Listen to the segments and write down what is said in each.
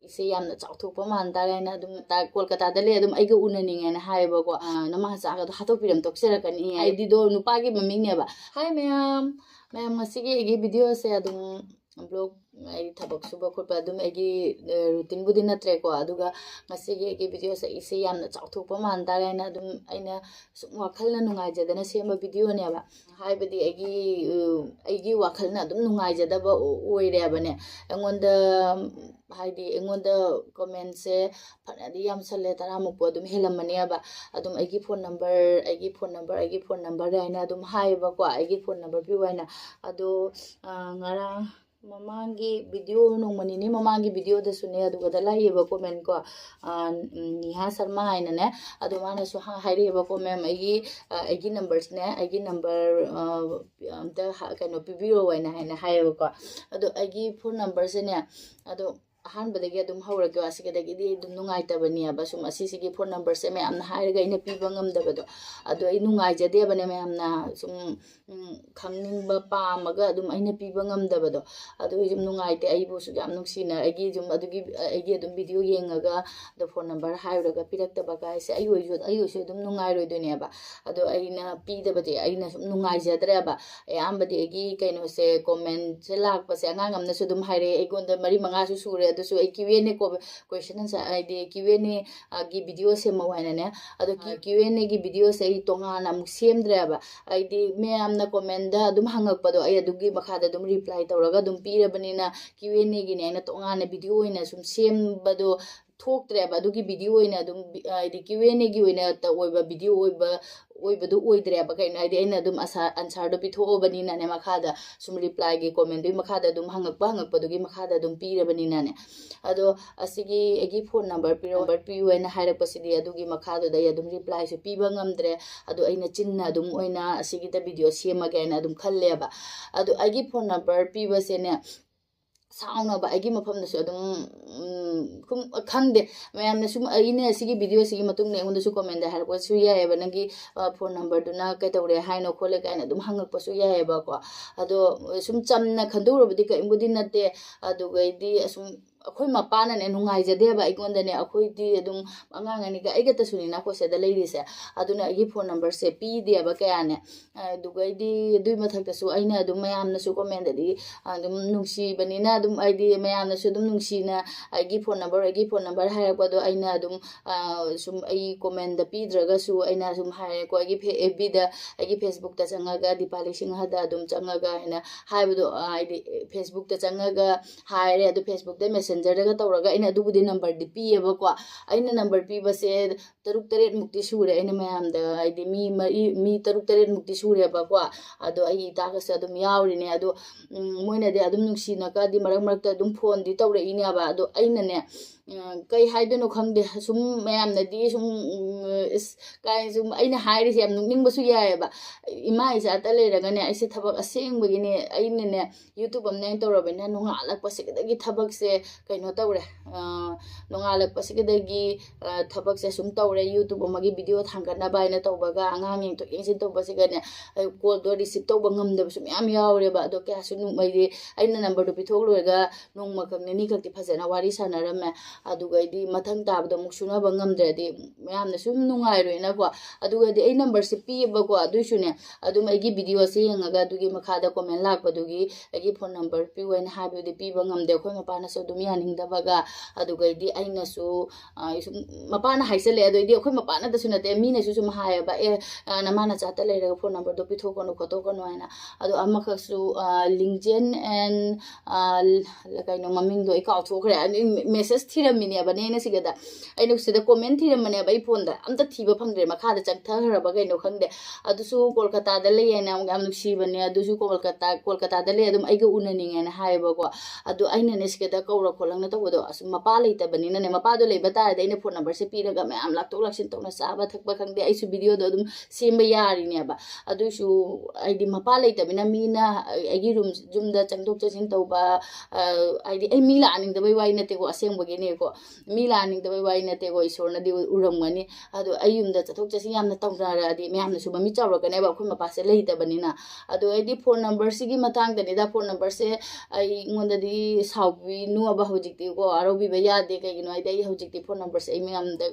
इसे यामना चाउथोकपा मान तारेना अदुम कोलकाता ले अदुम आइगा उननिंगेना हायबको नमा चागा हातोपिरम तोक्सेरकनी आइडी दो नुपागी ममिंगनेबा हाय मैम मैम मसिगे एगी वीडियो से अदुम ब्लॉग आई थबक सुबह खोप अदुम एगी रूटीन बुदी नत्रेको अदुगा मसिगे एगी वीडियो से इसे यामना चाउथोकपा मान तारेना अदुम आइना सुम वाखलना नुंगाइजदना सेमा वीडियो नेबा हायबदी एगी वाखलना अदुम नुंगाइजदबा ओइरेबने अंगोंदा हाइदी एंगोंदा कमेंट से फनादी याम सले तरामुक अदुम हेलमनेबा अदुम एगी फोन नंबर आइना अदुम हाइबको एगी फोन नंबर पिवाइना अदो ngara ममांगी वीडियो नोंमनिनी ममांगी वीडियो दसुने अदुगदा लाइबा कमेंट को निहा शर्मा आइनने अदु मानसु हाइरेबा को मैम एगी नंबर्स ने एगी नंबर अमता कनो पिबिरो वाइना हाइना हाइबको अदु एगी फोन नंबर से ने अदु अहानबदगी अदुम हौरगे असिगदगी दुम नुंगाइतबनियाबा सुम असिसिगी फोन नंबर से मैम हाइरगा इना पिबा ngamdabado अदु आई नुंगाइजदेबने मैम ना सुम खंगनिंगबा पामगा अदुम आइना पिबा ngamdabado अदु जुम नुंगाइते आइबो सु याम नुंगसिना एगी जुम अदुगी एगी अदुम वीडियो येंगागा द फोन नंबर हाइरगा पिरक्तबा गाइसे आइओसु अदुम नुंगाइरोइदोनेबा अदु आइना पिदबदे आइना सुम नुंगाइजद्रेबा यामबदे एगी कैनो से कमेंट से लाकपसे अंगांगमनसु अदुम हाइरे एगोंदा मरी मंगासु सुरे अदुसु ए क्यूएनए को क्वेश्चन आंसर आइदे क्यूएनए की वीडियो से मवाइनाने अदु क्यूएनए की वीडियो से तोंगाना अमुक सेमद्रेबा आइदे मैमना कमेंट दा अदुम हंगकपदो आई अदुगी मखादा अदुम रिप्लाई तौरगा अदुम पीरबनिना क्यूएनए की ने तोंगाना वीडियो ओइना सुम सेमबदो थोक्तरेबा अदुगी वीडियो ओइना अदुम आइदे क्यूएनए की ओइना त ओइबा वीडियो ओइबदु ओइद्रेबा कैना आइदे आइना अदुम आंसर दो पिथोबनिना ने मखादा सुम रिप्लाई की कमेंट दु मखादा अदुम हंगकपदुगी मखादा अदुम पीरबनिना ने अदो असिगी एगी फोन नंबर पियोना हाइरकपसिदी अदुगी मखादुदा अदुम रिप्लाई सु पीबा ngamdre अदु आइना चिन्ना अदुम ओइना असिगी द वीडियो सेमगेना अदुम खल्लेबा अदु एगी फोन नंबर पीबसेने साउनबा एगी मफमदसु अदुम कुम खंगदे मैमने सुम आइने असिगी वीडियो सिगी मतुंग ने उंदसु कमेंट दा हारपसु यायबा नंगी फोन नंबर दुना कैतौरे हाइनो खोले काइना अदुम हंगकपसु यायबा को अदो सुम चमना खंदुरबदी कैमुदी नते अदुगैदी असुम अखोई मपाने नुंगाइजदेबा अइगोंदने अखोइदी अदुम अंगांगनिगा अइगतसुनिना कोसेदा लेरिसे अदुना अइगी फोन नंबर से पीदेबा कयाने दुगैदी दुई मथक्तसु अइना अदुम मयामनसु कमेंटदि अदुम नुंसीबनिना अदुम आइदी मयामनसु अदुम नुंसीना अइगी फोन नंबर हाइरकपदो अइना अदुम सुम अइ कमेंट पीद्रगसु अइना सुम हाइरको अइगी FB दा अइगी Facebook ता चंगागा दीपाली सिंहदा अदुम चंगागा हैना हाइबदो आइदी Facebook ता चंगागा हाइरे अदु Facebook दा मेसेंजर तौरगा अइना अदुबुदी नंबर दि पीएबको अइना नंबर पीबसे 6-7 मुक्ति सुरे अइना मयामदा आइदी मी 6-7 मुक्ति सुरेबको अदो अइ तागस अदुम यावरिने अदो मोइनादे अदुम नुंसीनाका दि मरक मरकता अदुम फोन दि तौरइनेबा अदो अइनाने कई हाइदनो खंगदे सुम मयामनदी सुम इस काय सुम अइना हाइरिसे याम नुंगनिंगबसु यायबा इमा इजाता लेरगने ऐसे थबक असेंगबगिने अइनने यूट्यूब अमने तौरबना नुंगालकपसिगदगी थबक से कइनो तौरे नुंगालकपसिगदगी थबक से सुम तौरे यूट्यूब अमगी वीडियो थांगना बाइना तौबगा अंगांग येंग तो येंसिन तौबसिगने कॉल दो receive तौब ngamdabsu myam yawreba ado kyasu numayde aina number do pithok loiga nongma kakne ni kakti phajana wari sanarame adugaidi mathang tabda muksuna bangamdredi myamna sum nungairoina ko adugaidi ai number se piba ko aduisune adum aigi video se yengaga adugi makhada comment lakpadugi aigi phone number piwen habudi piba ngamde khoi mapana so dum yaningdabaga adugaidi aina su mapana haisele aduidi khoi mapana da sunate mina su sum hayaba e namana chata leira phone number do pithokono khotokono haina ado amakhasu LinkedIn and kaino maming do ikaw thokre message thiramine ba ne sigada ainu sida comment thiramane ba phone da amta thiba phangre makha da chakthara ba kaino khangde adusu Kolkata da le yana am nuksi bane adusu Kolkata da le adum aiga unaninga na haiba ko adu aina ne sigada kawra kholangna to do asum mapa leita bani na ne mapa do leiba ta da ina phone number se piraga me am laktok laksin tokna saba thakba khangde aisu video do adum semba yari ne ba adusu aidi mapa leita bina mina aigi room jumda changdok chasin tauba aidi ai mila aning da bai wai na te ko aseng bagi ne ko mila aning da bai wai na te ko isorna di uramgani adu ayum da chathok chasin yamna tawna di me amna suba mi chawra kane ba khoi mapa se leita banina adu aidi phone number sigi matang da ni da phone number se ai ngonda di saubi nu aba ꯍꯧꯖꯤꯛꯇꯤ ꯀꯣ ꯋꯥꯔꯧꯕꯤꯕ ꯌꯥꯗꯦ ꯀꯩꯒꯤꯅꯣ ꯍꯥꯏꯗꯤ ꯑꯩ ꯍꯧꯖꯤꯛꯇꯤ phone ꯅꯝꯕꯔꯁꯦ ꯑꯩ ꯃꯌꯥꯝꯗ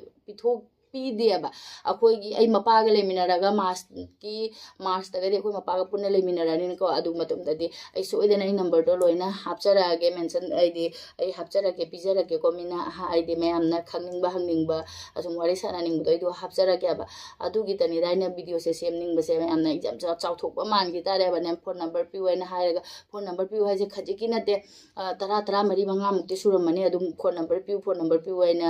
ꯄꯤꯗꯦꯕ ꯑꯩꯈꯣꯏꯒꯤ ꯑꯩ ꯃꯄꯥꯒ ꯂꯩꯃꯤꯟꯅꯔꯒ ꯃꯥꯔꯁꯇꯒꯗꯤ ꯑꯩꯈꯣꯏ ꯃꯄꯥꯒ ꯄꯨꯟꯅ ꯂꯩꯃꯤꯟꯅꯔꯅꯤꯅꯀꯣ ꯑꯗꯨ ꯃꯇꯝꯗꯗꯤ ꯑꯩ ꯁꯣꯏꯗꯅ ꯑꯩ ꯅꯝꯕꯔꯗꯣ ꯂꯣꯏꯅ ꯍꯥꯞꯆꯔꯛꯑꯒꯦ ꯃꯦꯟꯁꯟ ꯍꯥꯏꯗꯤ ꯑꯩ ꯍꯥꯞꯆꯔꯛꯀꯦ ꯄꯤꯖꯔꯛꯀꯦꯀꯣ ꯃꯤꯅ ꯍꯥꯏꯗꯤ ꯃꯌꯥꯝꯅ ꯈꯪꯅꯤꯡꯕ ꯍꯪꯅꯤꯡꯕ ꯑꯁꯨꯝ ꯋꯥꯔꯤ ꯁꯥꯟꯅꯅꯤꯡꯕꯗꯣ ꯑꯩꯗꯣ ꯍꯥꯞꯆꯔꯛꯀꯦꯕ ꯑꯗꯨꯒꯤꯗꯅꯤꯗ ꯑꯩꯅ ꯚꯤꯗꯤꯑꯣꯁꯦ ꯁꯦꯝꯅꯤꯡꯕꯁꯦ ꯃꯌꯥꯝꯅ ꯌꯥꯝ ꯆꯥꯎꯊꯣꯛꯄ ꯃꯥꯟꯈꯤ ꯇꯥꯔꯦꯕ ꯅꯪ ꯐꯣꯟ ꯅꯝꯕꯔ ꯄꯤꯌꯨ ꯍꯥꯏꯅ ꯍꯥꯏꯔꯒ ꯐꯣꯟ ꯅꯝꯕꯔ ꯄꯤꯌꯨ ꯍꯥꯏꯁꯦ ꯈꯖꯤꯛꯀꯤ ꯅꯠꯇꯦ 10-15 ꯁꯨꯔꯝꯃꯅꯤ ꯑꯗꯨꯝ ꯐꯣꯟ ꯅꯝꯕꯔ ꯄꯤꯌꯨ ꯍꯥꯏꯅ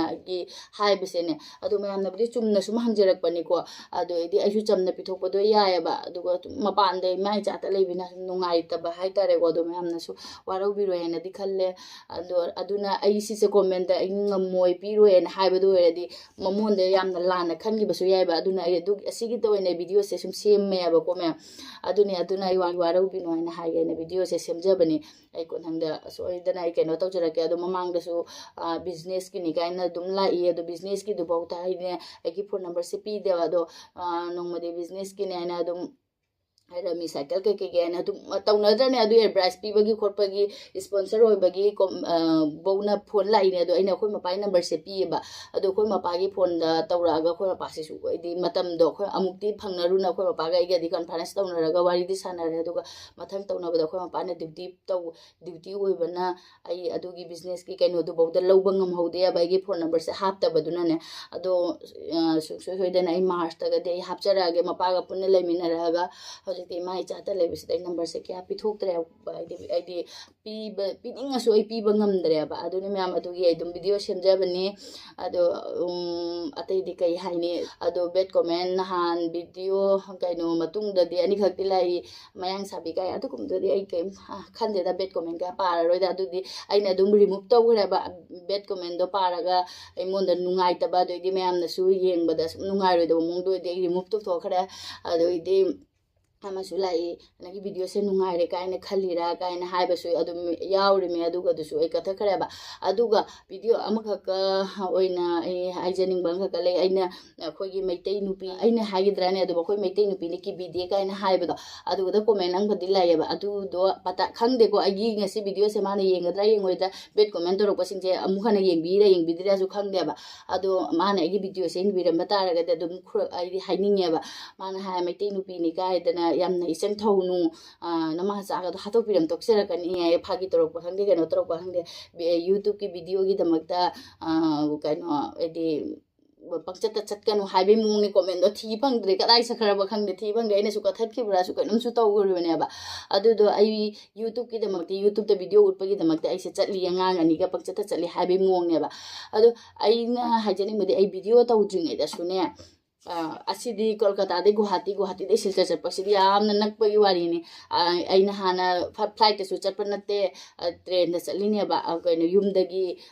ꯍꯥꯏꯕꯁꯦꯅꯦ ꯑꯗꯨ ꯃꯌꯥꯝꯅꯕꯨꯗꯤ ꯆꯨꯝꯅ ꯁꯨꯝ ꯍꯪꯖꯔꯛꯄꯅꯤꯀꯣ ꯑꯗꯨ ꯑꯩꯗꯤ ꯑꯩꯁꯨ ꯆꯝꯅ ꯄꯤꯊꯣꯛꯄꯗꯣ ꯌꯥꯏꯑꯕ ꯑꯗꯨꯒ ꯃꯄꯥꯟꯗ ꯏꯃꯥ ꯏꯆꯥꯇ ꯂꯩꯕꯅ ꯁꯨꯝ ꯅꯨꯡꯉꯥꯏꯇꯕ ꯍꯥꯏꯇꯥꯔꯦꯀꯣ ꯑꯗꯨ ꯃꯌꯥꯝꯅꯁꯨ ꯋꯥꯔꯧꯕꯤꯔꯣꯏ ꯍꯥꯏꯅꯗꯤ ꯈꯜꯂꯦ ꯑꯗꯨꯅ ꯑꯩ ꯁꯤꯁꯦ ꯀꯣꯃꯦꯟꯇ ꯑꯩ ꯉꯝꯃꯣꯏ ꯄꯤꯔꯣꯏꯅ ꯍꯥꯏꯕꯗꯨ ꯑꯣꯏꯔꯗꯤ ꯃꯉꯣꯟꯗ ꯌꯥꯝꯅ ꯂꯥꯟꯅ ꯈꯟꯈꯤꯕꯁꯨ ꯌꯥꯏꯕ ꯑꯗꯨꯅ ꯑꯩ ꯑꯁꯤꯒꯤꯇ ꯑꯣꯏꯅ ꯚꯤꯗꯤꯑꯣꯁꯦ ꯁꯨꯝ ꯁꯦꯝꯃꯦꯕꯀꯣ ꯃꯌꯥꯝ ꯑꯗꯨꯅ ꯑꯩ ꯋꯥꯔꯧꯕꯤꯅꯣ ꯍꯥꯏꯅ ꯍꯥꯏꯒꯦꯅ ꯚꯤꯗꯤꯑꯣꯁꯦ ꯁꯦꯝꯖꯕꯅꯤ ꯑꯩ ꯈꯨꯊꯪꯗ ꯁꯣꯏꯗꯅ ꯑꯩ ꯀꯩꯅꯣ ꯇꯧꯖꯔꯛꯀꯦ ꯑꯗꯣ ꯃꯃꯥꯡꯗꯁꯨ ꯕꯤꯖꯤꯅꯦꯁꯀꯤꯅꯤ ꯀꯥꯏꯅ ꯑꯗꯨꯝ ꯂꯥꯛꯏ ꯑꯗꯣ ꯕꯤꯖꯤꯅꯦꯁꯀꯤꯗꯨꯐꯥꯎꯗ ꯑꯩꯅ ꯑꯩꯒꯤ ꯐꯣꯟ ꯅꯝꯕꯔꯁꯦ ꯄꯤꯗꯦꯕ ꯑꯗꯣ ꯅꯣꯡꯃꯗꯤ ꯕꯤꯖꯤꯅꯦꯁꯀꯤꯅꯦ ꯍꯥꯏꯅ ꯑꯗꯨꯝ ꯍꯥꯏꯔꯝꯃꯤ ꯁꯥꯏꯀꯜ ꯀꯩꯀꯩ ꯍꯥꯏꯅ ꯑꯗꯨꯝ ꯇꯧꯅꯗ꯭ꯔꯅꯦ ꯑꯗꯨ ꯑꯦꯗꯚꯔꯇꯥꯏꯁ ꯄꯤꯕꯒꯤ ꯈꯣꯠꯄꯒꯤ ꯏꯁꯄꯣꯟꯁꯔ ꯑꯣꯏꯕꯒꯤ ꯕꯧꯅ ꯐꯣꯟ ꯂꯥꯛꯏꯅꯦ ꯑꯗꯣ ꯑꯩꯅ ꯑꯩꯈꯣꯏ ꯃꯄꯥꯒꯤ ꯅꯝꯕꯔꯁꯦ ꯄꯤꯌꯦꯕ ꯑꯗꯣ ꯑꯩꯈꯣꯏ ꯃꯄꯥꯒꯤ ꯐꯣꯟꯗ ꯇꯧꯔꯛꯑꯒ ꯑꯩꯈꯣꯏ ꯃꯄꯥꯁꯤꯁꯨ ꯍꯥꯏꯗꯤ ꯃꯇꯝꯗꯣ ꯑꯩꯈꯣꯏ ꯑꯃꯨꯛꯇꯤ ꯐꯪꯅꯔꯨꯅ ꯑꯩꯈꯣꯏ ꯃꯄꯥꯒ ꯑꯩꯒꯗꯤ ꯀꯟꯐꯔꯦꯟꯁ ꯇꯧꯅꯔꯒ ꯋꯥꯔꯤꯗꯤ ꯁꯥꯟꯅꯔꯦ ꯑꯗꯨꯒ ꯃꯊꯪ ꯇꯧꯅꯕꯗ ꯑꯩꯈꯣꯏ ꯃꯄꯥꯅ ꯗ꯭ꯌꯨꯇꯤ ꯑꯣꯏꯕꯅ ꯑꯩ ꯑꯗꯨꯒꯤ ꯕꯤꯖꯤꯅꯦꯁꯀꯤ ꯀꯩꯅꯣꯗꯨꯐꯥꯎꯗ ꯂꯧꯕ ꯉꯝꯍꯧꯗꯦꯕ ꯑꯩꯒꯤ ꯐꯣꯟ ꯅꯝꯕꯔꯁꯦ ꯍꯥꯞꯇꯕꯗꯨꯅꯅꯦ ꯑꯗꯣ ꯁꯨꯡꯁꯣꯏ ꯁꯣꯏꯗꯅ ꯑꯩ ꯃꯥꯔꯁꯇꯒꯗꯤ ꯑꯩ ꯍꯥꯞꯆꯔꯛꯑꯒꯦ ꯃꯄꯥꯒ ꯄꯨꯟꯅ ꯂꯩꯃꯤꯟꯅꯔꯒ ꯍꯧꯖꯤꯛꯇꯤ ꯏꯃꯥ ꯏꯆꯥꯇ ꯂꯩꯕꯁꯤꯗ ꯑꯩ ꯅꯝꯕꯔꯁꯦ ꯀꯌꯥ ꯄꯤꯊꯣꯛꯇ꯭ꯔꯦꯕ ꯍꯥꯏꯗꯤ ꯄꯤꯅꯤꯡꯉꯁꯨ ꯑꯩ ꯄꯤꯕ ꯉꯝꯗ꯭ꯔꯦꯕ ꯑꯗꯨꯅ ꯃꯌꯥꯝ ꯑꯗꯨꯒꯤ ꯑꯩ ꯑꯗꯨꯝ ꯚꯤꯗꯤꯑꯣ ꯁꯦꯝꯖꯕꯅꯤ ꯑꯗꯣ ꯑꯇꯩꯗꯤ ꯀꯩ ꯍꯥꯏꯅꯤ ꯑꯗꯣ ꯕꯦꯠ ꯀꯣꯃꯦꯟ ꯅꯍꯥꯟ ꯚꯤꯗꯤꯑꯣ ꯀꯩꯅꯣ ꯃꯇꯨꯡꯗꯗꯤ ꯑꯅꯤꯈꯛꯇꯤ ꯂꯥꯛꯏ ꯃꯌꯥꯡ ꯁꯥꯕꯤ ꯀꯥꯏ ꯑꯗꯨꯒꯨꯝꯕꯗꯗꯤ ꯑꯩ ꯀꯩꯝ ꯈꯟꯗꯦꯗ ꯕꯦꯠ ꯀꯣꯃꯦꯟ ꯀꯌꯥ ꯄꯥꯔꯔꯣꯏꯗ ꯑꯗꯨꯗꯤ ꯑꯩꯅ ꯑꯗꯨꯝ ꯔꯤꯃꯨꯚ ꯇꯧꯈ꯭ꯔꯦꯕ ꯕꯦꯠ ꯀꯣꯃꯦꯟꯗꯣ ꯄꯥꯔꯒ ꯑꯩꯉꯣꯟꯗ ꯅꯨꯡꯉꯥꯏꯇꯕ ꯑꯗꯩꯗꯤ ꯃꯌꯥꯝꯅꯁꯨ ꯌꯦꯡꯕꯗ ꯁꯨꯝ ꯅꯨꯡꯉꯥꯏꯔꯣꯏꯗꯕ ꯃꯑꯣꯡꯗ ꯑꯣꯏꯗꯤ ꯑꯩ ꯔꯤꯃꯨꯚ ꯇꯧꯊꯣꯛꯈ꯭ꯔꯦ ꯑꯗꯩꯗꯤ ꯑꯃꯁꯨ ꯂꯥꯛꯏ ꯅꯪꯒꯤ ꯚꯤꯗꯤꯑꯣꯁꯦ ꯅꯨꯡꯉꯥꯏꯔꯦ ꯀꯥꯏꯅ ꯈꯜꯂꯤꯔꯥ ꯀꯥꯏꯅ ꯍꯥꯏꯕꯁꯨ ꯑꯗꯨꯝ ꯌꯥꯎꯔꯤꯃꯦ ꯑꯗꯨꯒꯗꯨꯁꯨ ꯑꯩ ꯀꯛꯊꯠꯈ꯭ꯔꯦꯕ ꯑꯗꯨꯒ ꯚꯤꯗꯤꯑꯣ ꯑꯃꯈꯛꯀ ꯑꯣꯏꯅ ꯑꯩ ꯍꯥꯏꯖꯅꯤꯡꯕ ꯑꯃꯈꯛꯀ ꯂꯩ ꯑꯩꯈꯣꯏꯒꯤ ꯃꯩꯇꯩ ꯅꯨꯄꯤ ꯑꯩꯅ ꯍꯥꯏꯒꯗ꯭ꯔꯥꯅꯦ ꯑꯗꯨꯕꯨ ꯑꯩꯈꯣꯏ ꯃꯩꯇꯩ ꯅꯨꯄꯤꯅ ꯀꯤꯕꯤꯗꯦ ꯀꯥꯏꯅ ꯍꯥꯏꯕꯗꯣ ꯑꯗꯨꯒꯗ ꯀꯣꯃꯦꯟ ꯑꯃꯈꯛꯇꯤ ꯂꯥꯛꯑꯦꯕ ꯑꯗꯨꯗꯣ ꯈꯪꯗꯦꯀꯣ ꯑꯩꯒꯤ ꯉꯁꯤ ꯚꯤꯗꯤꯑꯣꯁꯦ ꯃꯥꯅ ꯌꯦꯡꯒꯗ꯭ꯔꯥ ꯌꯦꯡꯉꯣꯏꯗ꯭ꯔꯥ ꯕꯦꯠ ꯀꯣꯃꯦꯟ ꯇꯧꯔꯛꯄꯁꯤꯡꯁꯦ ꯑꯃꯨꯛ ꯍꯟꯅ ꯌꯦꯡꯕꯤꯗ꯭ꯔꯥꯁꯨ ꯈꯪꯗꯦꯕ ꯑꯗꯣ ꯃꯥꯅ ꯑꯩꯒꯤ ꯚꯤꯗꯤꯑꯣꯁꯦ ꯌꯦꯡꯕꯤꯔꯝꯕ ꯇꯥꯔꯒꯗꯤ ꯑꯗꯨꯝ ꯑꯩꯗꯤ ꯍꯥꯏꯅꯤꯡꯉꯦꯕ ꯃꯥꯅ ꯍꯥꯏ ꯃꯩꯇꯩ ꯅꯨꯄꯤꯅꯤ ꯀꯥꯏꯗꯅ ꯌꯥꯝꯅ ꯏꯆꯪ ꯊꯧꯅꯨ ꯅꯃꯥ ꯆꯥꯒꯗꯣ ꯍꯥꯠꯇꯣꯛꯄꯤꯔꯝ ꯇꯣꯛꯆꯔꯛꯀꯅꯤ ꯐꯥꯒꯤ ꯇꯧꯔꯛꯄ ꯈꯪꯗꯦ ꯀꯩꯅꯣ ꯇꯧꯔꯛꯄ ꯈꯪꯗꯦ ꯌꯨꯇꯨꯕꯀꯤ ꯚꯤꯗꯤꯑꯣꯒꯤꯗꯃꯛꯇ ꯀꯩꯅꯣ ꯍꯥꯏꯗꯤ ꯄꯪꯆꯠꯇ ꯆꯠꯀꯅꯨ ꯍꯥꯏꯕꯒꯤ ꯃꯑꯣꯡꯅꯤ ꯀꯣꯃꯦꯟꯗꯣ ꯊꯤ ꯐꯪꯗ꯭ꯔꯦ ꯀꯗꯥꯏ ꯆꯠꯈ꯭ꯔꯕ ꯈꯪꯗꯦ ꯊꯤ ꯐꯪꯗ꯭ꯔꯦ ꯑꯩꯅꯁꯨ ꯀꯛꯊꯠꯈꯤꯕ꯭ꯔꯥꯁꯨ ꯀꯩꯅꯣꯝꯁꯨ ꯇꯧꯈ꯭ꯔꯤꯕꯅꯦꯕ ꯑꯗꯨꯗꯣ ꯑꯩ ꯌꯨꯇꯨꯕꯇ ꯚꯤꯗꯤꯑꯣ ꯎꯠꯄꯒꯤꯗꯃꯛꯇ ꯑꯩꯁꯦ ꯆꯠꯂꯤ ꯑꯉꯥꯡ ꯑꯅꯤꯒ ꯄꯪꯆꯠꯇ ꯆꯠꯂꯤ ꯍꯥꯏꯕꯒꯤ ꯃꯑꯣꯡꯅꯦꯕ ꯑꯗꯣ ꯑꯩꯅ ꯍꯥꯏꯖꯅꯤꯡꯕꯗꯤ ꯑꯩ ꯚꯤꯗꯤꯑꯣ ꯇꯧꯗ꯭ꯔꯤꯉꯩꯗꯁꯨꯅꯦ ꯑꯁꯤꯗꯤ ꯀꯣꯜꯀꯇꯥꯗꯩ ꯒꯨꯋꯥꯍꯥꯇꯤꯗꯩ ꯁꯤꯜꯆꯔ ꯆꯠꯄꯁꯤꯗꯤ ꯌꯥꯝꯅ ꯅꯛꯄꯒꯤ ꯋꯥꯔꯤꯅꯤ ꯑꯩꯅ ꯍꯥꯟꯅ ꯐ꯭ꯂꯥꯏꯠꯇꯁꯨ ꯆꯠꯄ ꯅꯠꯇꯦ ꯇ꯭ꯔꯦꯟꯗ ꯆꯠꯂꯤꯅꯦꯕ ꯀꯩꯅꯣ ꯌꯨꯝꯗꯒꯤ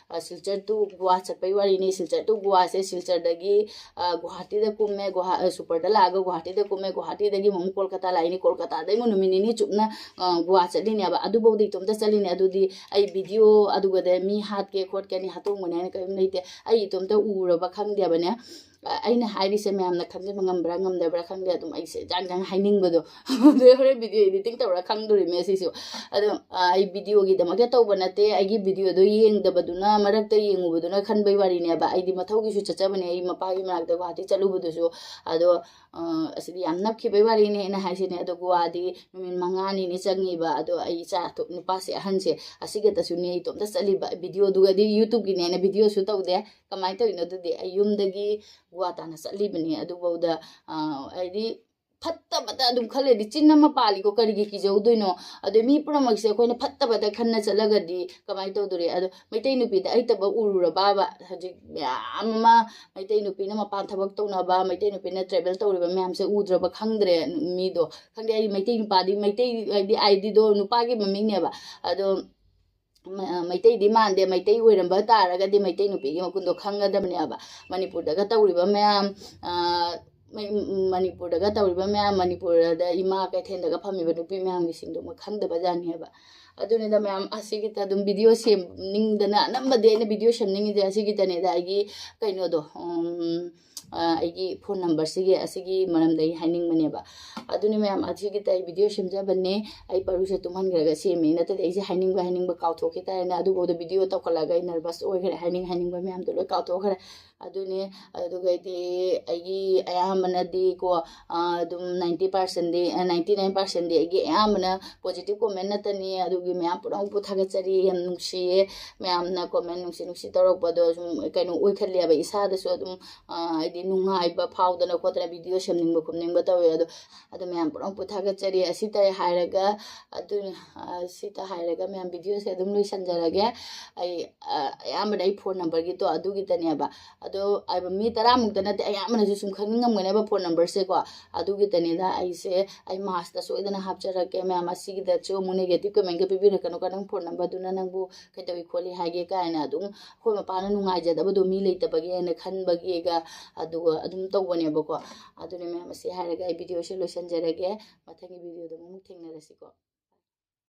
ꯁꯤꯜꯆꯔ ꯇꯨ ꯒꯨꯋꯥ ꯆꯠꯄꯒꯤ ꯋꯥꯔꯤꯅꯤ ꯁꯤꯜꯆꯔ ꯇꯨ ꯒꯨꯋꯥꯁꯦ ꯁꯤꯜꯆꯔꯗꯒꯤ ꯒꯨꯋꯥꯍꯥꯇꯤꯗ ꯀꯨꯝꯃꯦ ꯁꯨꯄꯔꯗ ꯂꯥꯛꯑꯒ ꯒꯨꯋꯥꯍꯥꯇꯤꯗ ꯀꯨꯝꯃꯦ ꯒꯨꯋꯥꯍꯥꯇꯤꯗꯒꯤ ꯑꯃꯨꯛ ꯀꯣꯜꯀꯇꯥ ꯂꯥꯛꯏꯅꯤ ꯀꯣꯜꯀꯇꯥꯗꯩ ꯑꯃꯨꯛ ꯅꯨꯃꯤꯠ ꯅꯤꯅꯤ ꯆꯨꯞꯅ ꯒꯨꯋꯥ ꯆꯠꯂꯤꯅꯦꯕ ꯑꯗꯨꯐꯥꯎꯗ ꯏꯇꯣꯝꯇ ꯆꯠꯂꯤꯅꯦ ꯑꯗꯨꯗꯤ ꯑꯩ ꯚꯤꯗꯤꯑꯣ ꯑꯗꯨꯒꯗ ꯃꯤ ꯍꯥꯠꯀꯦ ꯈꯣꯠꯀꯅꯤ ꯍꯥꯠꯇꯣꯡꯕꯅꯤ ꯍꯥꯏꯅ ꯀꯔꯤꯝ ꯂꯩꯇꯦ ꯑꯩ ꯏꯇꯣꯝꯇ ꯎꯔꯕ ꯈꯪꯗꯦꯕꯅꯦ ꯑꯩꯅ ꯍꯥꯏꯔꯤꯁꯦ ꯃꯌꯥꯝꯅ ꯈꯪꯖꯤꯟꯕ ꯉꯝꯕ꯭ꯔꯥ ꯉꯝꯗꯕ꯭ꯔꯥ ꯈꯪꯗꯦ ꯑꯗꯨꯝ ꯑꯩꯁꯦ ꯖꯥꯡ ꯍꯥꯏꯅꯤꯡꯕꯗꯣ ꯑꯗꯨ ꯍꯣꯔꯦꯟ ꯚꯤꯗꯤꯑꯣ ꯏꯗꯤꯇꯤꯡ ꯇꯧꯔꯒ ꯈꯪꯗꯣꯔꯤꯃꯦ ꯁꯤꯁꯨ ꯑꯗꯣ ꯑꯩ ꯚꯤꯗꯤꯑꯣꯒꯤꯗꯃꯛꯇ ꯇꯧꯕ ꯅꯠꯇꯦ ꯑꯩꯒꯤ ꯚꯤꯗꯤꯑꯣꯗꯣ ꯌꯦꯡꯗꯕꯗꯨꯅ ꯃꯔꯛꯇ ꯌꯦꯡꯉꯨꯕꯗꯨꯅ ꯈꯟꯕꯩ ꯋꯥꯔꯤꯅꯦꯕ ꯑꯩꯗꯤ ꯃꯊꯧꯒꯤꯁꯨ ꯆꯠꯆꯕꯅꯦ ꯑꯩ ꯃꯄꯥꯒꯤ ꯃꯅꯥꯛꯇ ꯒꯨꯋꯥꯍꯥꯇꯤ ꯆꯠꯂꯨꯕꯗꯨꯁꯨ ꯑꯗꯣ ꯑꯁꯤꯗꯤ ꯌꯥꯝ ꯅꯞꯈꯤꯕꯩ ꯋꯥꯔꯤꯅꯦ ꯑꯩꯅ ꯍꯥꯏꯁꯤꯅꯦ ꯑꯗꯣ ꯒꯨꯋꯥꯗꯤ ꯅꯨꯃꯤꯠ 5ꯅꯤꯅꯤ ꯆꯪꯉꯤꯕ ꯑꯗꯣ ꯑꯩ ꯏꯆꯥ ꯅꯨꯄꯥꯁꯦ ꯑꯍꯟꯁꯦ ꯑꯁꯤꯒꯇꯁꯨꯅꯦ ꯏꯇꯣꯝꯇ ꯆꯠꯂꯤꯕ ꯚꯤꯗꯤꯑꯣꯗꯨꯒꯗꯤ ꯌꯨꯇꯨꯕꯀꯤꯅꯦ ꯑꯩꯅ ꯚꯤꯗꯤꯑꯣꯁꯨ ꯇꯧꯗꯦ ꯀꯃꯥꯏꯅ ꯇꯧꯔꯤꯅꯣ ꯑꯗꯨꯗꯤ ꯑꯩ ꯌꯨꯝꯗꯒꯤ ꯒꯨꯋꯥ ꯇꯥꯅ ꯆꯠꯂꯤꯕꯅꯤ ꯑꯗꯨꯐꯥꯎꯗ ꯍꯥꯏꯗꯤ ꯐꯠꯇꯕꯗ ꯑꯗꯨꯝ ꯈꯜꯂꯗꯤ ꯆꯤꯟ ꯑꯃ ꯄꯥꯜꯂꯤꯀꯣ ꯀꯔꯤꯒꯤ ꯀꯤꯖꯧꯗꯣꯏꯅꯣ ꯑꯗꯣ ꯃꯤ ꯄꯨꯝꯅꯃꯛꯁꯦ ꯑꯩꯈꯣꯏꯅ ꯐꯠꯇꯕꯗ ꯈꯟꯅ ꯆꯠꯂꯒꯗꯤ ꯀꯃꯥꯏꯅ ꯇꯧꯗꯣꯔꯤ ꯑꯗꯣ ꯃꯩꯇꯩ ꯅꯨꯄꯤꯗ ꯑꯩꯇꯕ ꯎꯔꯨꯔꯕꯕ ꯍꯧꯖꯤꯛ ꯃꯌꯥꯝ ꯑꯃ ꯃꯩꯇꯩ ꯅꯨꯄꯤꯅ ꯃꯄꯥꯟ ꯊꯕꯛ ꯇꯧꯅꯕ ꯃꯩꯇꯩ ꯅꯨꯄꯤꯅ ꯇ꯭ꯔꯦꯚꯦꯜ ꯇꯧꯔꯤꯕ ꯃꯌꯥꯝꯁꯦ ꯎꯗ꯭ꯔꯕ ꯈꯪꯗ꯭ꯔꯦ ꯃꯤꯗꯣ ꯈꯪꯗꯦ ꯑꯩ ꯃꯩꯇꯩ ꯅꯨꯄꯥꯗꯤ ꯃꯩꯇꯩ ꯍꯥꯏꯗꯤ ꯑꯥꯏꯗꯤꯗꯣ ꯅꯨꯄꯥꯒꯤ ꯃꯃꯤꯡꯅꯦꯕ ꯑꯗꯣ ꯃꯩꯇꯩꯗꯤ ꯃꯥꯟꯗꯦ ꯃꯩꯇꯩ ꯑꯣꯏꯔꯝꯕ ꯇꯥꯔꯒꯗꯤ ꯃꯩꯇꯩ ꯅꯨꯄꯤꯒꯤ ꯃꯒꯨꯟꯗꯣ ꯈꯪꯒꯗꯕꯅꯦꯕ ꯃꯅꯤꯄꯨꯔꯗꯒ ꯇꯧꯔꯤꯕ ꯃꯌꯥꯝ ꯃꯅꯤꯄꯨꯔꯗ ꯏꯃꯥ ꯀꯩꯊꯦꯜꯗꯒ ꯐꯝꯃꯤꯕ ꯅꯨꯄꯤ ꯃꯌꯥꯝꯒꯤꯁꯤꯡꯗꯣ ꯈꯪꯗꯕ ꯖꯥꯠꯅꯦꯕ ꯑꯗꯨꯅꯤꯗ ꯃꯌꯥꯝ ꯑꯁꯤꯒꯤꯇ ꯑꯗꯨꯝ ꯚꯤꯗꯤꯑꯣ ꯁꯦꯝꯅꯤꯡꯗꯅ ꯑꯅꯝꯕꯗꯤ ꯑꯩꯅ ꯚꯤꯗꯤꯑꯣ ꯁꯦꯝꯅꯤꯡꯉꯤꯁꯦ ꯑꯁꯤꯒꯤꯇꯅꯤꯗ ꯑꯩꯒꯤ ꯀꯩꯅꯣꯗꯣ ꯑꯩꯒꯤ ꯐꯣꯟ ꯅꯝꯕꯔꯁꯤꯒꯤ ꯑꯁꯤꯒꯤ ꯃꯔꯝꯗ ꯑꯩ ꯍꯥꯏꯅꯤꯡꯕꯅꯦꯕ ꯑꯗꯨꯅꯤ ꯃꯌꯥꯝ ꯑꯁꯤꯒꯤꯗ ꯑꯩ ꯚꯤꯗꯤꯑꯣ ꯁꯦꯝꯖꯕꯅꯦ ꯑꯩ ꯄꯔꯨꯁꯦ ꯇꯨꯝꯍꯟꯈ꯭ꯔꯒ ꯁꯦꯝꯃꯤ ꯅꯠꯇ꯭ꯔꯗꯤ ꯑꯩꯁꯦ ꯍꯥꯏꯅꯤꯡꯕ ꯀꯥꯎꯊꯣꯛꯈꯤ ꯇꯥꯔꯦꯅꯦ ꯑꯗꯨꯐꯥꯎꯗ ꯚꯤꯗꯤꯑꯣ ꯇꯧꯈꯠꯂꯒ ꯑꯩ ꯅꯔꯚꯁ ꯑꯣꯏꯈ꯭ꯔꯦ ꯍꯥꯏꯅꯤꯡꯕ ꯃꯌꯥꯝꯗꯣ ꯂꯣꯏ ꯀꯥꯎꯊꯣꯛꯈ꯭ꯔꯦ ꯑꯗꯨꯅꯤ ꯑꯗꯨꯒꯩꯗꯤ ꯑꯩꯒꯤ ꯑꯌꯥꯝꯕꯅꯗꯤꯀꯣ ꯑꯗꯨꯝ 90%ꯗꯤ 99%ꯗꯤ ꯑꯩꯒꯤ ꯑꯌꯥꯝꯕꯅ ꯄꯣꯖꯤꯇꯤভ ꯀꯣꯃꯦꯟ ꯅꯠꯇꯅꯤ ꯑꯗꯨꯒꯤ ꯃꯌꯥꯝ ꯄꯨꯝꯅꯃꯛꯄꯨ ꯊꯥꯒꯠꯆꯔꯤ ꯌꯥꯝ ꯅꯨꯡꯁꯤꯌꯦ ꯃꯌꯥꯝꯅ ꯀꯣꯃꯦꯟ ꯅꯨꯡꯁꯤ ꯇꯧꯔꯛꯄꯗꯣ ꯁꯨꯝ ꯀꯩꯅꯣ ꯑꯣꯏꯈꯠꯂꯦꯕ ꯏꯁꯥꯗꯁꯨ ꯑꯗꯨꯝ ꯍꯥꯏꯗꯤ ꯅꯨꯡꯉꯥꯏꯕ ꯐꯥꯎꯗꯅ ꯈꯣꯠꯇꯅ ꯚꯤꯗꯤꯑꯣ ꯁꯦꯝꯅꯤꯡꯕ ꯈꯣꯠꯅꯤꯡꯕ ꯇꯧꯋꯦ ꯑꯗꯣ ꯃꯌꯥꯝ ꯄꯨꯝꯅꯃꯛꯄꯨ ꯊꯥꯒꯠꯆꯔꯤ ꯑꯁꯤꯇ ꯍꯥꯏꯔꯒ ꯁꯤꯇ ꯍꯥꯏꯔꯒ ꯃꯌꯥꯝ ꯚꯤꯗꯤꯑꯣꯁꯦ ꯑꯗꯨꯝ ꯂꯣꯏꯁꯟꯖꯔꯒꯦ ꯑꯩ ꯑꯌꯥꯝꯕꯅ ꯑꯩ ꯐꯣꯟ ꯅꯝꯕꯔꯒꯤꯗꯣ ꯑꯗꯨꯒꯤꯗꯅꯦꯕ ꯑꯗꯣ ꯃꯤ 10ꯃꯨꯛꯇ ꯅꯠꯇꯦ ꯑꯌꯥꯝꯕꯅꯁꯨ ꯁꯨꯝ ꯈꯪꯅꯤꯡꯉꯝꯒꯅꯦꯕ ꯐꯣꯟ ꯅꯝꯕꯔꯁꯦꯀꯣ ꯑꯗꯨꯒꯤꯗꯅꯤꯗ ꯑꯩ ꯃꯥꯁꯇ ꯁꯣꯏꯗꯅ ꯍꯥꯞꯆꯔꯛꯀꯦ ꯃꯌꯥꯝ ꯑꯁꯤꯒꯤꯗꯁꯨ ꯑꯃꯨꯛ ꯅꯦꯒꯦꯇꯤቭ ꯀꯃꯦꯟꯒ ꯄꯤꯕꯤꯔꯛꯀꯅꯨꯀꯣ ꯅꯪ ꯐꯣꯟ ꯅꯝꯕꯔꯗꯨꯅ ꯅꯪꯕꯨ ꯀꯩꯗꯧꯏ ꯈꯣꯠꯂꯤ ꯍꯥꯏꯒꯦ ꯀꯥꯏꯅ ꯑꯗꯨꯝ ꯑꯩꯈꯣꯏ ꯃꯄꯥꯅ ꯅꯨꯡꯉꯥꯏꯖꯗꯕꯗꯣ ꯃꯤ ꯂꯩꯇꯕꯒꯤ ꯍꯥꯏꯅ ꯈꯟꯕꯒꯤꯒ ꯑꯗꯨꯒ ꯑꯗꯨꯝ ꯇꯧꯕꯅꯦꯕꯀꯣ ꯑꯗꯨꯅꯤ ꯃꯌꯥꯝ ꯑꯁꯤ ꯍꯥꯏꯔꯒ ꯑꯩ ꯚꯤꯗꯤꯑꯣꯁꯦ ꯂꯣꯏꯁꯟꯖꯔꯒꯦ ꯃꯊꯪꯒꯤ ꯚꯤꯗꯤꯑꯣꯗ ꯑꯃꯨꯛ ꯊꯦꯡꯅꯔꯁꯤꯀꯣ